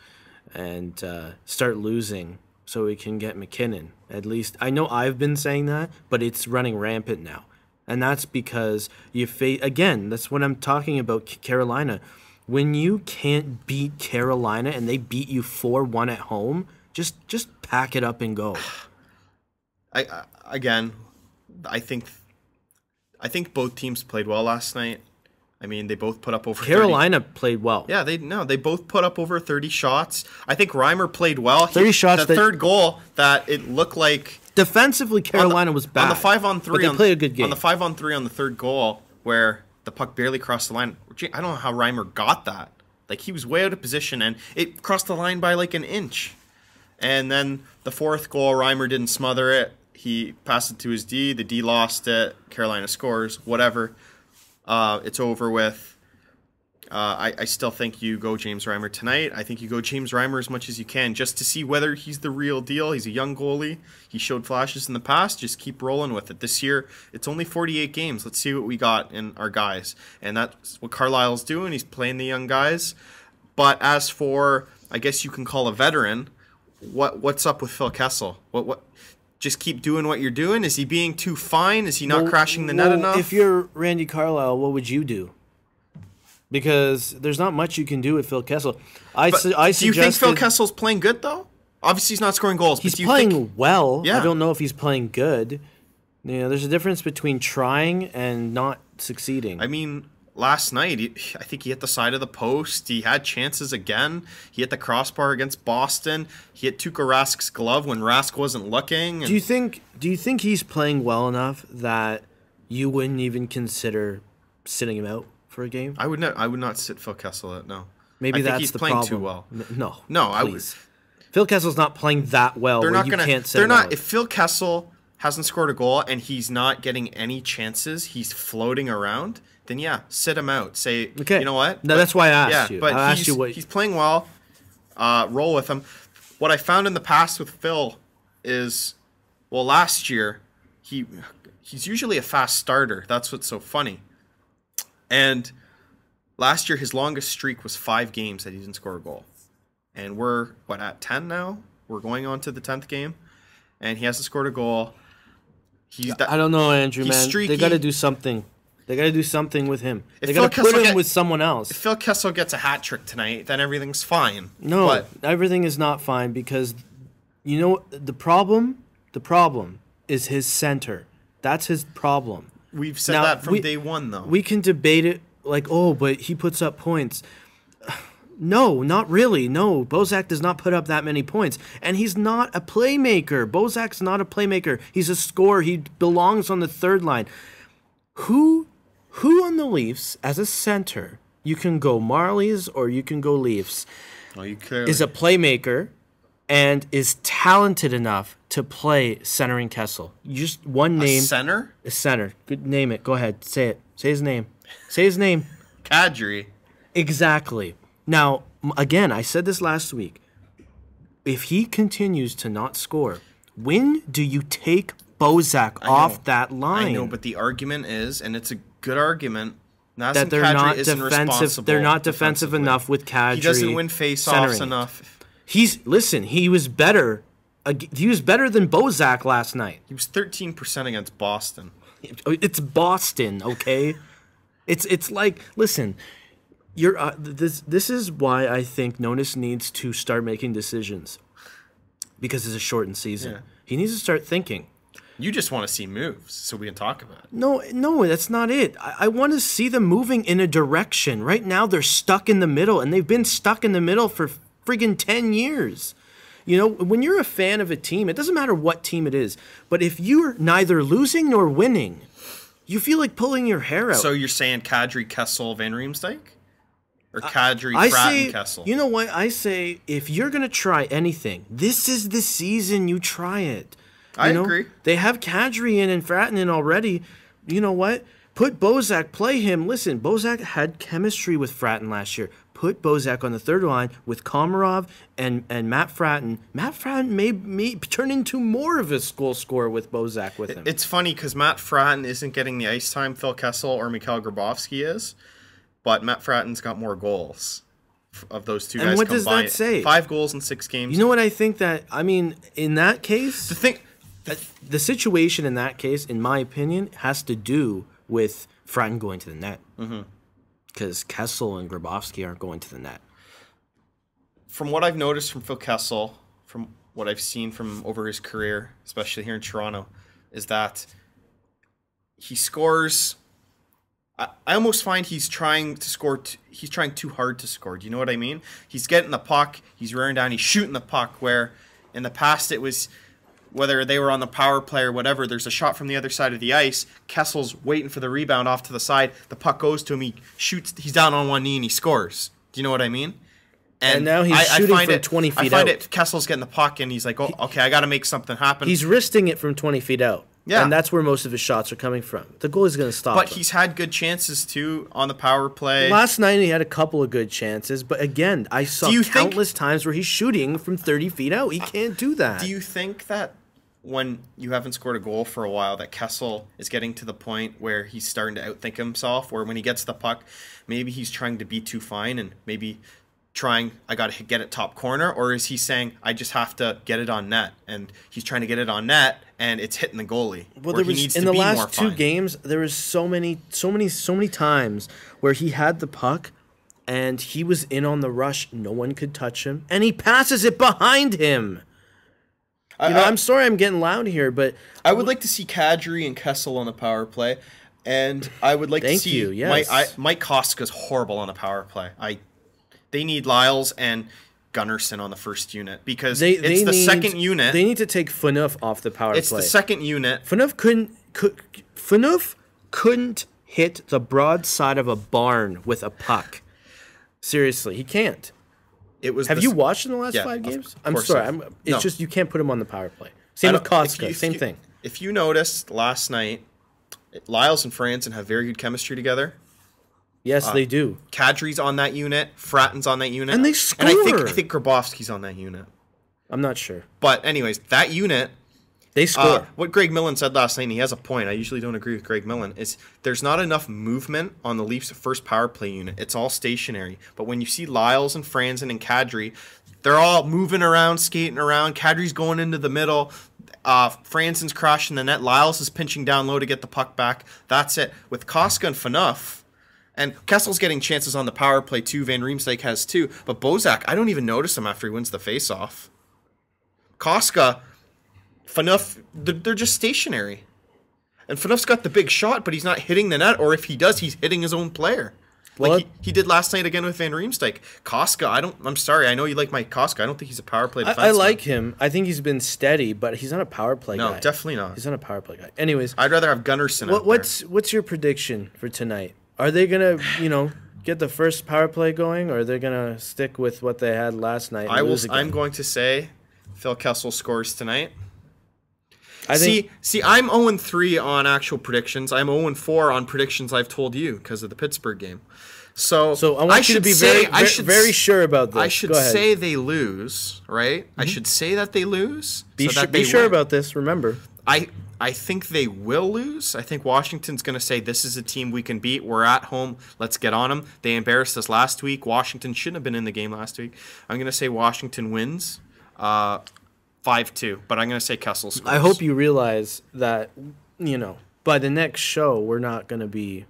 and start losing so we can get McKinnon. At least I know I've been saying that, but it's running rampant now. And that's because again, that's what I'm talking about Carolina. When you can't beat Carolina and they beat you 4-1 at home, just pack it up and go. I think both teams played well last night. I mean, they both put up over Carolina played well. Yeah, they both put up over 30 shots. I think Reimer played well. 30 shots. The third goal that it looked like defensively Carolina was bad. On the 5-on-3, but they played a good game. On the 5-on-3 on the third goal where the puck barely crossed the line. I don't know how Reimer got that. Like, he was way out of position, and it crossed the line by like an inch. And then the fourth goal, Reimer didn't smother it. He passed it to his D. The D lost it. Carolina scores. Whatever. It's over with. I still think you go James Reimer tonight. I think you go James Reimer as much as you can just to see whether he's the real deal. He's a young goalie. He showed flashes in the past. Just keep rolling with it. This year, it's only 48 games. Let's see what we got in our guys. And that's what Carlisle's doing. He's playing the young guys. But as for, I guess you can call a veteran, what's up with Phil Kessel? What? Just keep doing what you're doing? Is he being too fine? Is he not crashing the net enough? If you're Randy Carlisle, what would you do? Because there's not much you can do with Phil Kessel. Do you think Phil Kessel's playing good, though? Obviously, he's not scoring goals. He's playing well. Yeah. I don't know if he's playing good. There's a difference between trying and not succeeding. I mean, last night, I think he hit the side of the post. He had chances again. He hit the crossbar against Boston. He hit Tuukka Rask's glove when Rask wasn't looking. Do you think he's playing well enough that you wouldn't even consider sitting him out for a game? I would not sit Phil Kessel out. No. Maybe that's he's the playing problem. too well. No, I would. Phil Kessel's not playing that well. If Phil Kessel hasn't scored a goal and he's not getting any chances, he's floating around, then yeah, sit him out. Say, okay, you know what? No, that's why I asked you. But he's playing well. Roll with him. What I found in the past with Phil is, well, last year he's usually a fast starter. That's what's so funny. And last year, his longest streak was 5 games that he didn't score a goal. And we're, at 10 now? We're going on to the 10th game. And he hasn't scored a goal. I don't know, Andrew, man. Streaky. They got to do something. They got to do something with him. They Phil got to put Kessel him with someone else. If Phil Kessel gets a hat trick tonight, then everything's fine. No, everything is not fine because, you know, the problem is his center. That's his problem. We've said that from day one, though. We can debate it like, oh, but he puts up points. No, not really. No, Bozak does not put up that many points. And he's not a playmaker. Bozak's not a playmaker. He's a scorer. He belongs on the third line. Who on the Leafs, as a center, you can go Marlies or you can go Leafs, is a playmaker and is talented enough to play centering Kessel? Just one name. A center? A center. Good, name it. Go ahead. Say it. Say his name. Say his name. Kadri. Exactly. Now, again, I said this last week. If he continues to not score, when do you take Bozak off that line? I know, but the argument is, and it's a good argument, that they're not defensive. They're not defensive enough with Kadri. He doesn't win face-offs enough. He was better. He was better than Bozak last night. He was 13% against Boston. It's Boston, okay? It's like, listen. This is why I think Nonis needs to start making decisions, because it's a shortened season. Yeah. He needs to start thinking. You just want to see moves so we can talk about it. No, that's not it. I want to see them moving in a direction. Right now they're stuck in the middle, and they've been stuck in the middle for friggin' 10 years. You know, when you're a fan of a team, it doesn't matter what team it is, but if you're neither losing nor winning, you feel like pulling your hair out. So you're saying Kadri, Kessel, Van Riemsdyk? Or Kadri, Pratt, and Kessel? You know what? I say if you're going to try anything, this is the season you try it. I agree. They have Kadri in and Fratton in already. You know what? Put Bozak, play him. Listen, Bozak had chemistry with Fratton last year. Put Bozak on the third line with Komarov and Matt Fratton. Matt Fratton may turn into more of a goal scorer with Bozak with him. It's funny because Matt Fratton isn't getting the ice time Phil Kessel or Mikhail Grabovski is. But Matt Fratton's got more goals of those two guys combined. And what does that say? 5 goals in 6 games. You know what I think in that case, the situation in that case, in my opinion, has to do with Fratton going to the net. Because Kessel and Grabovski aren't going to the net. From what I've noticed from Phil Kessel, from what I've seen from over his career, especially here in Toronto, is that he scores... I almost find he's trying to score. He's trying too hard to score. Do you know what I mean? He's getting the puck. He's rearing down. He's shooting the puck. Where in the past it was, whether they were on the power play or whatever, there's a shot from the other side of the ice. Kessel's waiting for the rebound off to the side. The puck goes to him. He shoots. He's down on one knee and he scores. Do you know what I mean? And now he's shooting from 20 feet out. Kessel's getting the puck and he's like, oh, okay, I got to make something happen. He's wristing it from 20 feet out. Yeah. And that's where most of his shots are coming from. The goalie's going to stop But him. He's had good chances, too, on the power play. Last night he had a couple of good chances. But again, I saw countless times where he's shooting from 30 feet out. He can't do that. Do you think that when you haven't scored a goal for a while, that Kessel is getting to the point where he's starting to outthink himself? Or when he gets the puck, maybe he's trying to be too fine and maybe... I got to get it top corner, or is he saying I just have to get it on net, and he's trying to get it on net, and it's hitting the goalie? Well, there was in the last 2 games, there was so many times where he had the puck, and he was in on the rush, no one could touch him, and he passes it behind him. I'm sorry, I'm getting loud here, but I would like to see Kadri and Kessel on the power play, and I would like to see Mike Koska's horrible on the power play. They need Lyles and Gunnarsson on the first unit because it's the second unit. They need to take Phaneuf off the power play. It's the second unit. Phaneuf couldn't hit the broad side of a barn with a puck. Seriously, he can't. Have you watched in the last 5 games? I'm sorry. It's just you can't put him on the power play. Same with Koska. Same thing. If you noticed last night, Lyles and Franzen have very good chemistry together. Yes, they do. Kadri's on that unit. Fratton's on that unit. And they score. And I think Grabovski's on that unit. I'm not sure. But anyways, that unit They score. What Greg Millen said last night, and he has a point. I usually don't agree with Greg Millen, is there's not enough movement on the Leafs' first power play unit. It's all stationary. But when you see Lyles and Franzen and Kadri, they're all moving around, skating around. Kadri's going into the middle. Franzen's crashing the net. Lyles is pinching down low to get the puck back. That's it. With Koska and Phaneuf, and Kessel's getting chances on the power play too. Van Riemsdyk has too. But Bozak, I don't even notice him after he wins the faceoff. Koska, Phaneuf, they're just stationary. And Phaneuf's got the big shot, but he's not hitting the net. Or if he does, he's hitting his own player. Like he did last night again with Van Riemsdyk. Koska, I'm sorry. I know you like Mike Koska. I don't think he's a power play defenseman. I like him. I think he's been steady, but he's not a power play guy. No, definitely not. He's not a power play guy. Anyways. I'd rather have Gunnarsson out there. What's your prediction for tonight? Are they going to, get the first power play going, or are they going to stick with what they had last night? I'm going to say Phil Kessel scores tonight. See, I'm 0-3 on actual predictions. I'm 0-4 on predictions I've told you because of the Pittsburgh game. So I want you to be very sure about this. I should say they lose, right? Mm-hmm. I should say that they lose. Be sure about this, remember. I think they will lose. I think Washington's going to say, this is a team we can beat. We're at home. Let's get on them. They embarrassed us last week. Washington shouldn't have been in the game last week. I'm going to say Washington wins 5-2, but I'm going to say Kessel scores. I hope you realize that, by the next show, we're not going to be,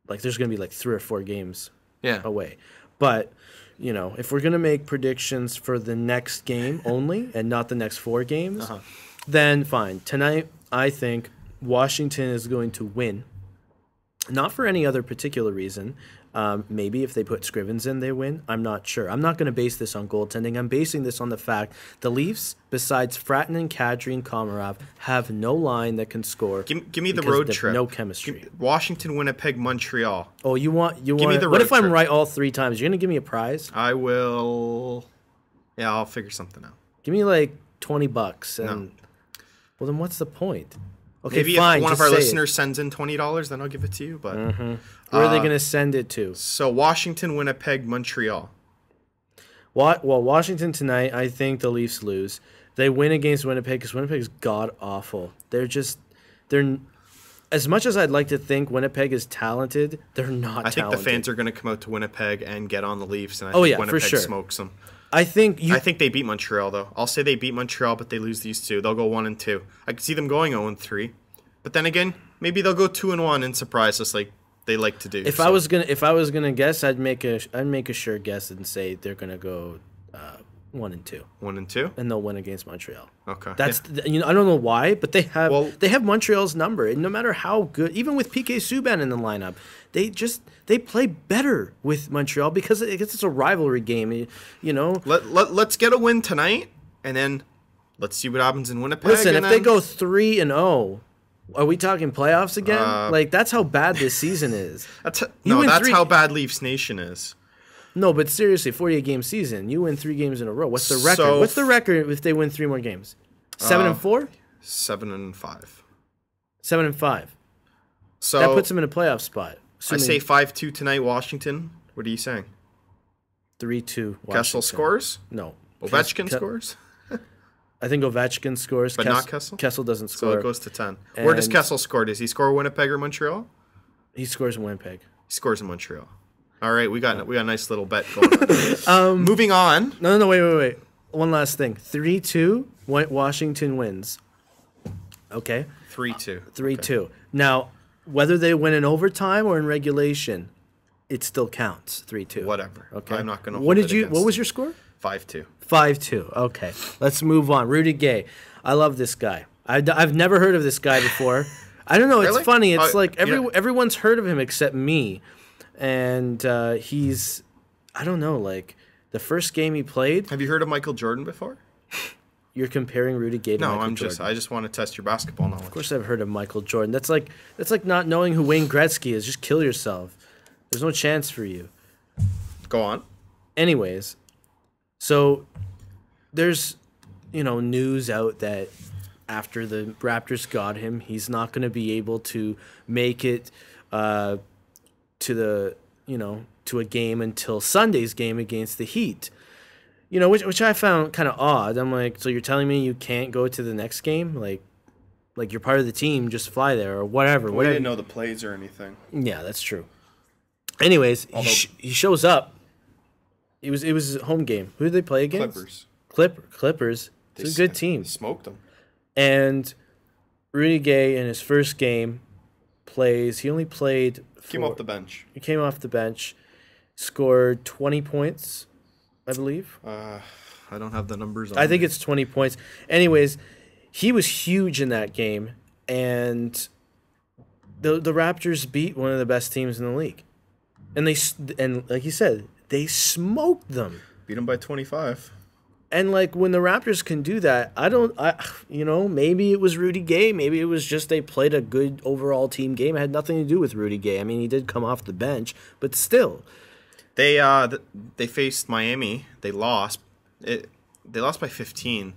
there's going to be 3 or 4 games away. But, if we're going to make predictions for the next game only and not the next 4 games, then fine. Tonight, I think Washington is going to win. Not for any other particular reason. Maybe if they put Scrivens in, they win. I'm not sure. I'm not going to base this on goaltending. I'm basing this on the fact the Leafs, besides Fratton and Kadri and Komarov, have no line that can score. Give me the road trip. No chemistry. Washington, Winnipeg, Montreal. Oh, you want? Give me the road what if I'm trip. right all 3 times? You're going to give me a prize? I will. Yeah, I'll figure something out. Give me $20 and. No. Well, then what's the point? Okay, maybe fine. If one of our listeners sends in $20, then I'll give it to you. But where are they going to send it to? So Washington, Winnipeg, Montreal. Well, Washington tonight, I think the Leafs lose. They win against Winnipeg because Winnipeg's god-awful. They're as much as I'd like to think Winnipeg is talented, they're not talented. I think the fans are going to come out to Winnipeg and get on the Leafs, and I think Winnipeg for sure. smokes them. I think they beat Montreal, though. I'll say they beat Montreal, but they lose these 2. They'll go 1-2. I could see them going 0-3. But then again, maybe they'll go 2-1 and surprise us like they like to do. If I was gonna guess, I'd make a sure guess and say they're gonna go 1-2. 1-2, and they'll win against Montreal. Okay, that's I don't know why, but they have Montreal's number, and no matter how good, even with PK Subban in the lineup, they play better with Montreal because it's a rivalry game. Let's get a win tonight, and then let's see what happens in Winnipeg. Listen, if they go 3-0. Are we talking playoffs again? That's how bad this season is. That's how bad Leafs Nation is. No, but seriously, 48-game season. You win 3 games in a row. What's the record? What's the record if they win 3 more games? 7-4? 7-5. 7-5. So that puts them in a playoff spot. I say 5-2 tonight, Washington. What are you saying? 3-2. Kessel scores? No. Ovechkin scores? I think Ovechkin scores. But not Kessel? Kessel doesn't score. So it goes to 10. Where does Kessel score? Does he score Winnipeg or Montreal? He scores in Winnipeg. He scores in Montreal. All right, we got a nice little bet going on. Moving on. No, wait. One last thing. 3-2, Washington wins. Okay? 3-2. 3-2. Okay. Now, whether they win in overtime or in regulation, it still counts. 3-2. Whatever. Okay. I'm not going to What was your score? 5-2. 5-2. Okay. Let's move on. Rudy Gay. I love this guy. I've never heard of this guy before. I don't know. It's really? Funny. It's everyone's heard of him except me. And he's, I don't know, the first game he played. Have you heard of Michael Jordan before? You're comparing Rudy Gay to Michael Jordan. I just want to test your basketball knowledge. Of course I've heard of Michael Jordan. That's like not knowing who Wayne Gretzky is. Just kill yourself. There's no chance for you. Go on. Anyways, so there's, news out that after the Raptors got him, he's not going to be able to make it to a game until Sunday's game against the Heat. Which I found kind of odd. I'm like, so you're telling me you can't go to the next game? Like, you're part of the team, just fly there or whatever. We whatever. didn't know the plays or anything. Yeah, that's true. Anyways, he shows up. It was a home game. Who did they play against? Clippers. It's a good team. Smoked them. And Rudy Gay in his first game he only played. Came off the bench. He came off the bench, scored 20 points, I believe. I don't have the numbers on I think it's 20 points. Anyways, he was huge in that game, and the Raptors beat one of the best teams in the league. And like you said, they smoked them. Beat them by 25. And, like, when the Raptors can do that, maybe it was Rudy Gay. Maybe it was just they played a good overall team game. It had nothing to do with Rudy Gay. I mean, he did come off the bench, but still. They faced Miami. They lost. They lost by 15.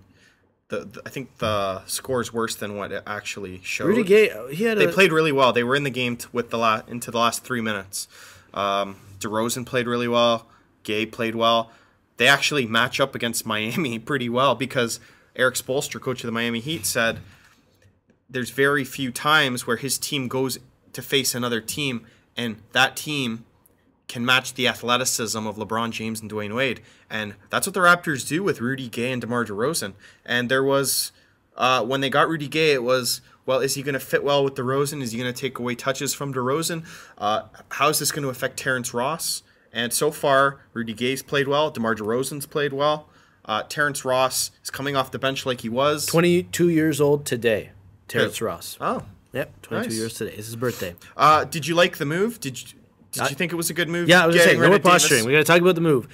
I think the score is worse than what it actually showed. Rudy Gay, they played really well. They were in the game into the last 3 minutes. DeRozan played really well. Gay played well. They actually match up against Miami pretty well because Eric Spoelstra, coach of the Miami Heat, said there's very few times where his team goes to face another team and that team can match the athleticism of LeBron James and Dwayne Wade. And that's what the Raptors do with Rudy Gay and DeMar DeRozan. And there was, when they got Rudy Gay, it was, well, is he going to fit well with DeRozan? Is he going to take away touches from DeRozan? How is this going to affect Terrence Ross? And so far, Rudy Gay's played well. DeMar DeRozan's played well. Terrence Ross is coming off the bench like he was. 22 years old today, Terrence Ross. Oh. Yep, 22 years today. It's his birthday. Did you like the move? Did you think it was a good move? Yeah, I was saying, no more posturing. We got to talk about the move.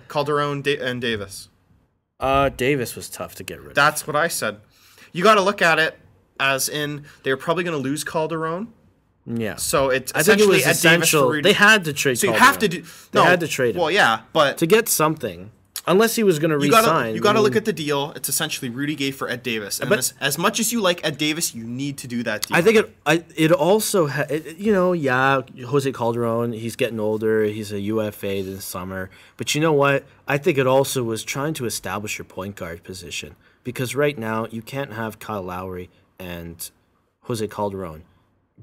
Calderon and Davis. Davis was tough to get rid of. That's what I said. You got to look at it as in they were probably going to lose Calderon. Yeah. So it's I think it essentially was at essential. Davis for Rudy. They had to trade. So you Calderon. have to do. They had to trade him. Well, yeah, but to get something, unless he was going to resign. You got to look at the deal. It's essentially Rudy Gay for Ed Davis. And as much as you like Ed Davis, you need to do that deal. I think it also Jose Calderon. He's getting older. He's a UFA this summer. But you know what? I think it also was trying to establish your point guard position because right now you can't have Kyle Lowry and Jose Calderon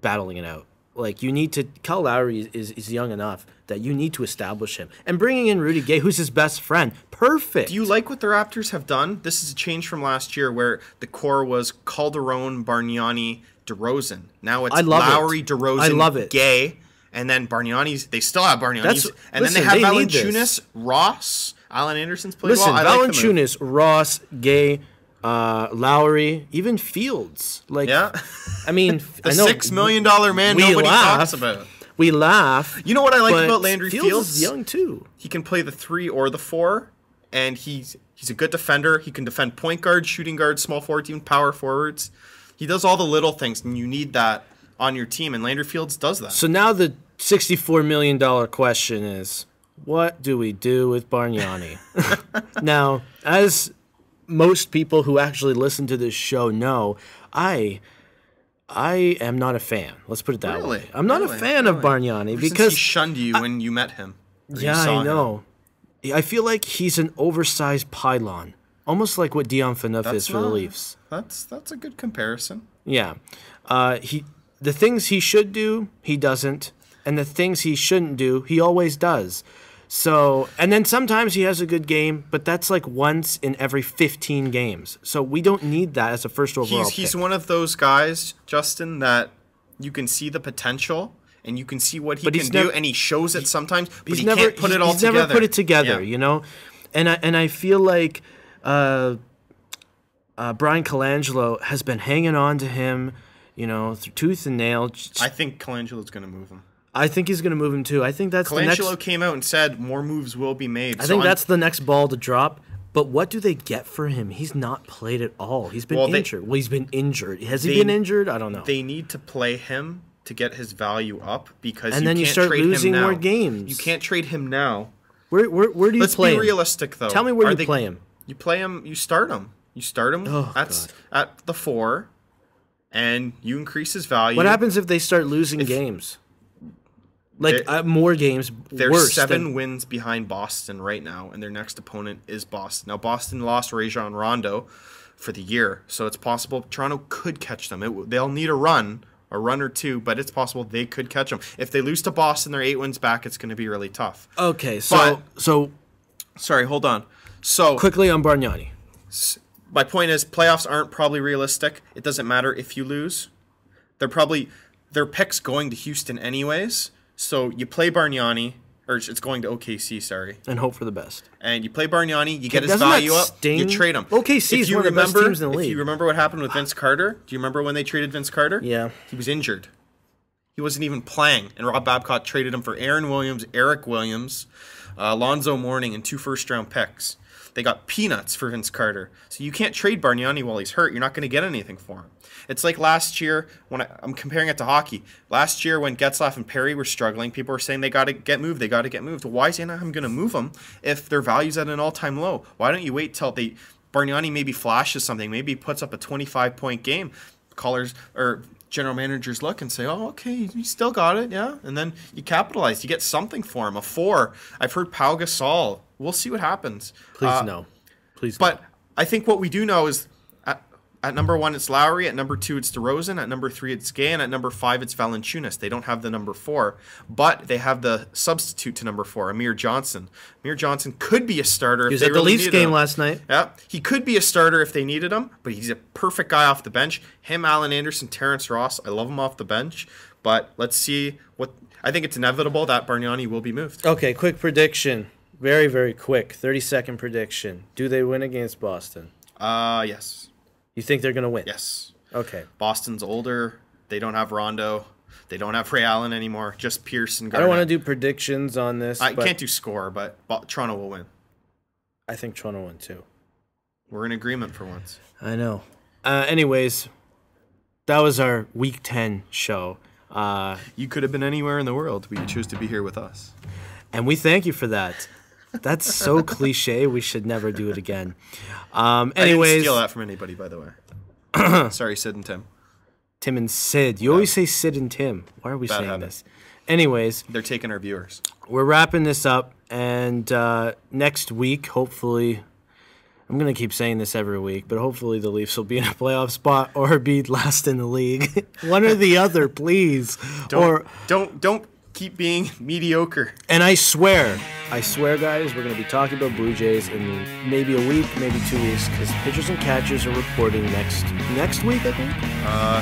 battling it out. Like, you need to – Kyle Lowry is young enough that you need to establish him. And bringing in Rudy Gay, who's his best friend, perfect. Do you like what the Raptors have done? This is a change from last year where the core was Calderon, Bargnani, DeRozan. Now it's Lowry, DeRozan, Gay, and then Bargnani's – they still have Bargnani's. And then they have Valanciunas, Ross, Allen Anderson's played well. Valanciunas, Ross, Gay – Lowry, even Fields. Like, yeah. I mean, the $6 million man nobody talks about. We laugh. You know what I like about Landry Fields? Is young too. He can play the 3 or the 4, and he's a good defender. He can defend point guard, shooting guard, small forward, even power forwards. He does all the little things, and you need that on your team, and Landry Fields does that. So now the $64 million question is, what do we do with Bargnani? Now, as most people who actually listen to this show know, I am not a fan. Let's put it that way. I'm not a fan of Bargnani because he shunned you when you met him. Yeah, I know. I feel like he's an oversized pylon, almost like what Dion Phaneuf is for the Leafs. That's a good comparison. Yeah, the things he should do, he doesn't, and the things he shouldn't do, he always does. So, and then sometimes he has a good game, but that's like once in every 15 games. So we don't need that as a first overall pick. He's one of those guys, Justin, that you can see the potential and you can see what he can do, and he shows it sometimes, but he can't put it all together. He's never put it together, you know? And I feel like Brian Colangelo has been hanging on to him, you know, through tooth and nail. I think Colangelo's going to move him. I think he's going to move him too. I think that's Colangelo came out and said more moves will be made. I think that's the next ball to drop. But what do they get for him? He's not played at all. He's been injured. He's been injured. Has he been injured? I don't know. They need to play him to get his value up because and then you start losing more games. You can't trade him now. Where do you play him? Let's be realistic, though. Tell me where you play him. You play him. You start him. You start him at the 4, and you increase his value. What happens if they start losing games? Like more games. They're 7 wins behind Boston right now, and their next opponent is Boston. Now Boston lost Rajon Rondo for the year. So it's possible Toronto could catch them. They'll need a run or two, but it's possible they could catch them. If they lose to Boston, they're 8 wins back. It's going to be really tough. Okay, so sorry, hold on. So quickly on Bargnani. My point is, playoffs aren't probably realistic. It doesn't matter if you lose. Their pick's going to Houston anyways. So you play Bargnani, or it's going to OKC, sorry. And hope for the best. And you play Bargnani, you get his Doesn't value that up, sting? you trade him. OKC is one of the best teams in the league. If you remember what happened with Vince Carter, do you remember when they traded Vince Carter? Yeah. He was injured. He wasn't even playing, and Rob Babcock traded him for Aaron Williams, Eric Williams, Alonzo Mourning, and 2 first-round picks. They got peanuts for Vince Carter. So you can't trade Bargnani while he's hurt. You're not going to get anything for him. It's like last year when I'm comparing it to hockey. Last year when Getzlaf and Perry were struggling, people were saying they got to get moved. They got to get moved. Why is Anaheim going to move them if their value's at an all-time low? Why don't you wait till Bargnani maybe flashes something, maybe puts up a 25-point game? Callers or general managers look and say, oh, okay, you still got it, yeah? And then you capitalize. You get something for him, a 4. I've heard Pau Gasol. We'll see what happens. Please no. Please But I think what we do know is at number 1, it's Lowry. At number 2, it's DeRozan. At number 3, it's Gay. And at number 5, it's Valanciunas. They don't have the number 4, but they have the substitute to number 4, Amir Johnson. Amir Johnson could be a starter. He was at the Leafs game last night. Yeah, he could be a starter if they needed him, but he's a perfect guy off the bench. Him, Alan Anderson, Terrence Ross. I love him off the bench, but let's see what. I think it's inevitable that Bargnani will be moved. Okay, quick prediction. Very, very quick. 30-second prediction. Do they win against Boston? Yes. You think they're going to win? Yes. Okay. Boston's older. They don't have Rondo. They don't have Ray Allen anymore. Just Pierce and Garnett. I don't want to do predictions on this. I can't do score, but Toronto will win. I think Toronto will win too. We're in agreement for once. I know. Anyways, that was our Week 10 show. You could have been anywhere in the world, but you chose to be here with us. And we thank you for that. That's so cliche. We should never do it again. Anyways, I didn't steal that from anybody, by the way. Sorry, Sid and Tim. Tim and Sid. You always say Sid and Tim. Why are we Bad saying habit. this? Anyways, They're taking our viewers. we're wrapping this up, and next week, hopefully, I'm going to keep saying this every week, but hopefully the Leafs will be in a playoff spot or be last in the league. One or the other, please. Don't keep being mediocre. And I swear, guys, we're going to be talking about Blue Jays in maybe a week, maybe 2 weeks, because pitchers and catchers are reporting next week, I think?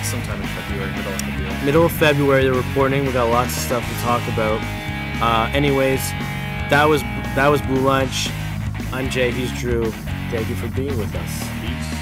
Sometime in February, middle of February. Middle of February, they're reporting. We got lots of stuff to talk about. Anyways, that was Blue Lunch. I'm Jay. He's Drew. Thank you for being with us. Peace.